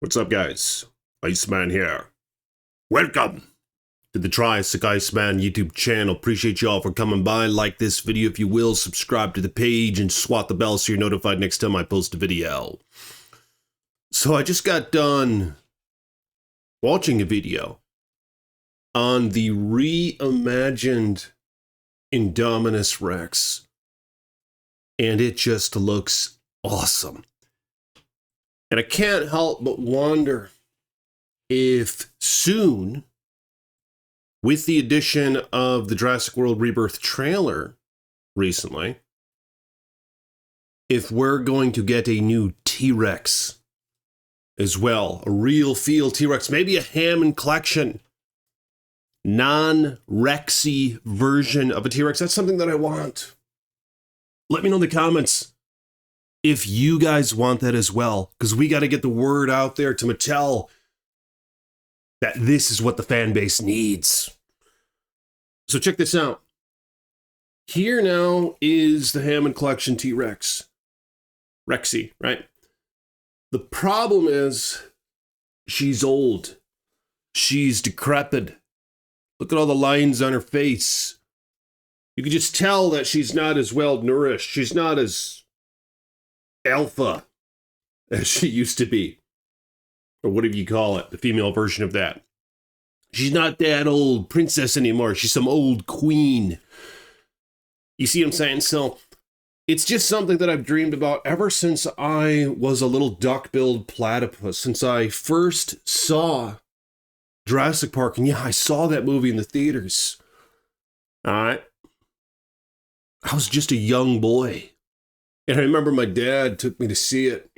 What's up, guys? Iceman here. Welcome to the Jurassic Iceman YouTube channel. Appreciate y'all for coming by. Like this video if you will, subscribe to the page, and swat the bell so you're notified next time I post a video. So I just got done watching a video on the reimagined Indominus Rex, and it just looks awesome. And I can't help but wonder if soon, with the addition of the Jurassic World Rebirth trailer recently, if we're going to get a new T-Rex as well. A real feel T-Rex, maybe a Hammond collection, non-Rexy version of a T-Rex. That's something that I want. Let me know in the comments if you guys want that as well, because we got to get the word out there to Mattel that this is what the fan base needs. So check this out. Here now is the Hammond Collection T-Rex. Rexy, right? The problem is she's old. She's decrepit. Look at all the lines on her face. You can just tell that she's not as well nourished. She's not as alpha as she used to be, or whatever you call it, the female version of that. She's not that old princess anymore. She's some old queen. You see what I'm saying? So it's just something that I've dreamed about ever since I was a little duck-billed platypus, since I first saw Jurassic Park. And yeah, I saw that movie in the theaters. All right. I was just a young boy. And I remember my dad took me to see it.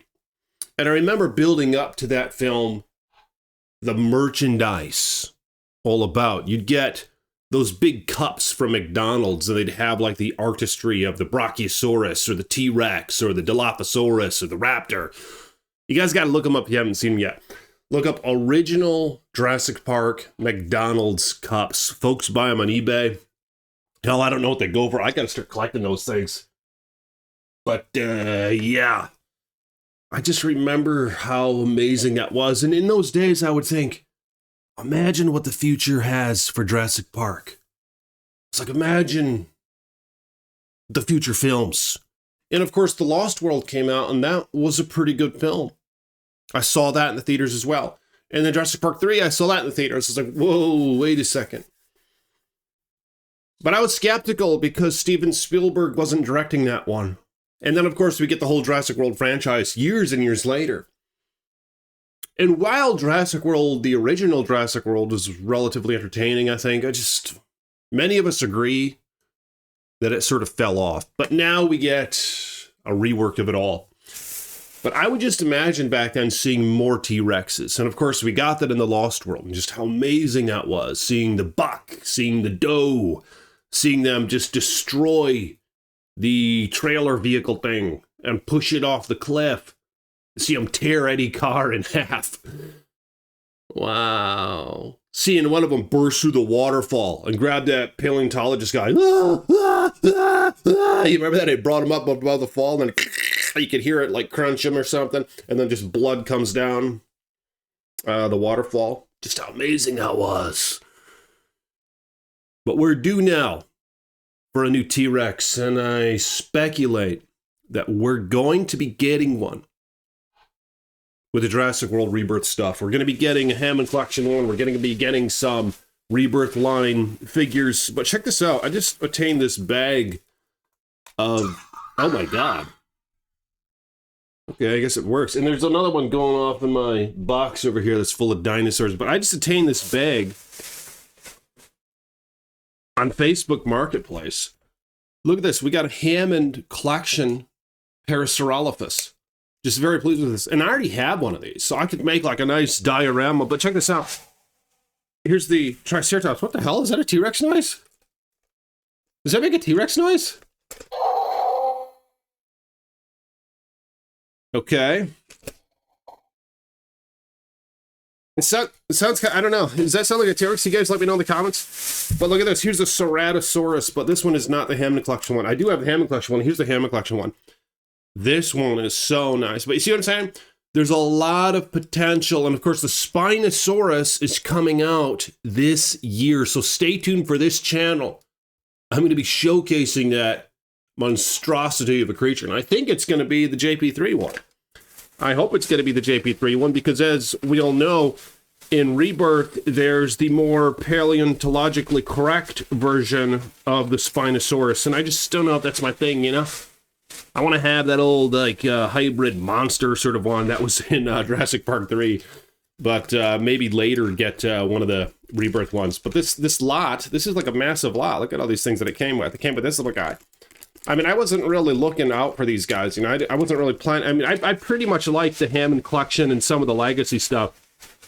And I remember building up to that film, the merchandise all about. You'd get those big cups from McDonald's, and they'd have like the artistry of the Brachiosaurus or the T-Rex or the Dilophosaurus or the Raptor. You guys got to look them up if you haven't seen them yet. Look up original Jurassic Park McDonald's cups. Folks buy them on eBay. Hell, I don't know what they go for. I got to start collecting those things. But, yeah, I just remember how amazing that was. And in those days, I would think, imagine what the future has for Jurassic Park. It's like, imagine the future films. And, of course, The Lost World came out, and that was a pretty good film. I saw that in the theaters as well. And then Jurassic Park 3, I saw that in the theaters. I was like, whoa, wait a second. But I was skeptical because Steven Spielberg wasn't directing that one. And then, of course, we get the whole Jurassic World franchise years and years later. And while Jurassic World, the original Jurassic World, was relatively entertaining, I think, many of us agree that it sort of fell off. But now we get a rework of it all. But I would just imagine back then seeing more T-Rexes. And, of course, we got that in The Lost World, and just how amazing that was. Seeing the buck, seeing the doe, seeing them just destroy the trailer vehicle thing and push it off the cliff. See them tear Eddie Carr in half. Wow. Seeing one of them burst through the waterfall and grab that paleontologist guy. You remember that? It brought him up above the fall, and then you could hear it like crunch him or something, and then just blood comes down the waterfall. Just how amazing that was. But we're due now for a new T-Rex, and I speculate that we're going to be getting one with the Jurassic World Rebirth stuff. We're going to be getting a Hammond Collection one. We're going to be getting some Rebirth line figures. But check this out. I just obtained this bag of... Oh my god. Okay, I guess it works. And there's another one going off in my box over here that's full of dinosaurs. But I just obtained this bag on Facebook Marketplace. Look at this. We got a Hammond Collection Parasaurolophus. Just very pleased with this. And I already have one of these, so I could make like a nice diorama. But check this out. Here's the Triceratops. What the hell? Is that a T-Rex noise? Does that make a T-Rex noise? Okay. It sounds kind of, I don't know. Does that sound like a T-Rex? You guys let me know in the comments. But look at this. Here's the Ceratosaurus, but this one is not the Hammond Collection one. I do have the Hammond Collection one. Here's the Hammond Collection one. This one is so nice. But you see what I'm saying? There's a lot of potential. And of course, the Spinosaurus is coming out this year. So stay tuned for this channel. I'm going to be showcasing that monstrosity of a creature. And I think it's going to be the JP3 one. I hope it's going to be the JP3 one because, as we all know, in Rebirth, there's the more paleontologically correct version of the Spinosaurus. And I just don't know if that's my thing, you know? I want to have that old, like, hybrid monster sort of one that was in Jurassic Park 3. But maybe later get one of the Rebirth ones. But this lot, this is like a massive lot. Look at all these things that it came with. It came with this little guy. I mean, I wasn't really looking out for these guys. You know, I wasn't really planning. I mean, I pretty much like the Hammond collection and some of the legacy stuff.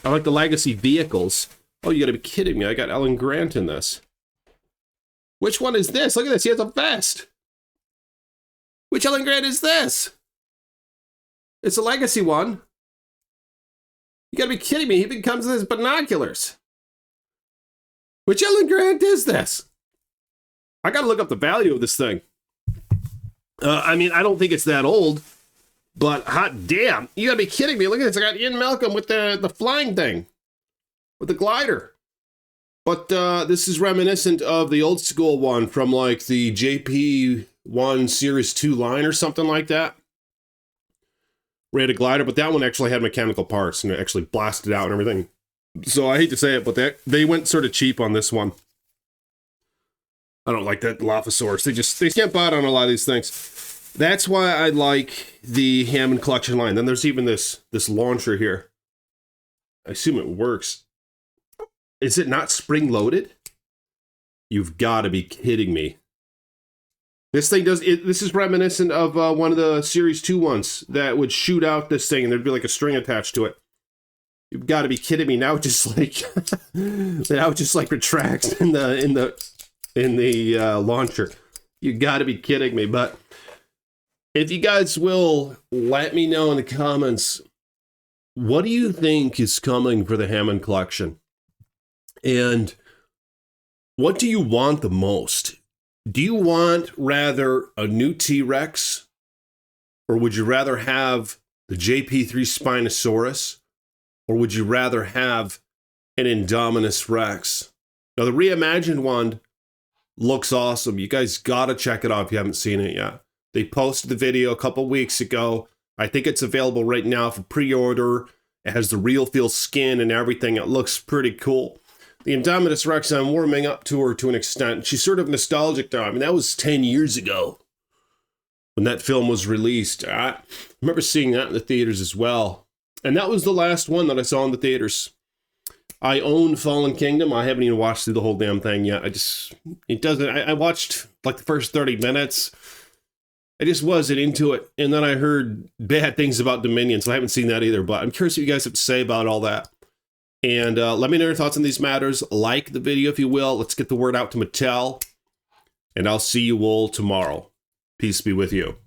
I like the legacy vehicles. Oh, you gotta be kidding me. I got Ellen Grant in this. Which one is this? Look at this. He has a vest. Which Ellen Grant is this? It's a legacy one. You gotta be kidding me. He even comes with his binoculars. Which Ellen Grant is this? I gotta look up the value of this thing. I mean, I don't think it's that old, but hot damn. You gotta be kidding me. Look at this. I got Ian Malcolm with the flying thing. With the glider. But this is reminiscent of the old school one from like the JP1 Series 2 line or something like that. We had a glider, but that one actually had mechanical parts and it actually blasted out and everything. So I hate to say it, but they went sort of cheap on this one. I don't like that Dilophosaurus. They skimp out on a lot of these things. That's why I like the Hammond collection line. Then there's even this launcher here. I assume it works. Is it not spring-loaded? You've got to be kidding me. This thing does... This is reminiscent of one of the Series 2 ones that would shoot out this thing and there'd be like a string attached to it. You've got to be kidding me. Now it just like... now it just like retracts in the launcher. You got to be kidding me. But if you guys will let me know in the comments, what do you think is coming for the Hammond collection? And what do you want the most? Do you want rather a new T-Rex? Or would you rather have the JP3 Spinosaurus? Or would you rather have an Indominus Rex? Now the reimagined one looks awesome. You guys gotta check it out if you haven't seen it yet. They posted the video a couple weeks ago. I think it's available right now for pre-order. It has the real feel skin and everything. It looks pretty cool. The Indominus Rex, I'm warming up to her to an extent. She's sort of nostalgic now. I mean, that was 10 years ago when that film was released. I remember seeing that in the theaters as well. And that was the last one that I saw in the theaters. I own Fallen Kingdom. I haven't even watched through the whole damn thing yet. I watched like the first 30 minutes. I just wasn't into it. And then I heard bad things about Dominion, so I haven't seen that either. But I'm curious what you guys have to say about all that. And let me know your thoughts on these matters. Like the video if you will. Let's get the word out to Mattel. And I'll see you all tomorrow. Peace be with you.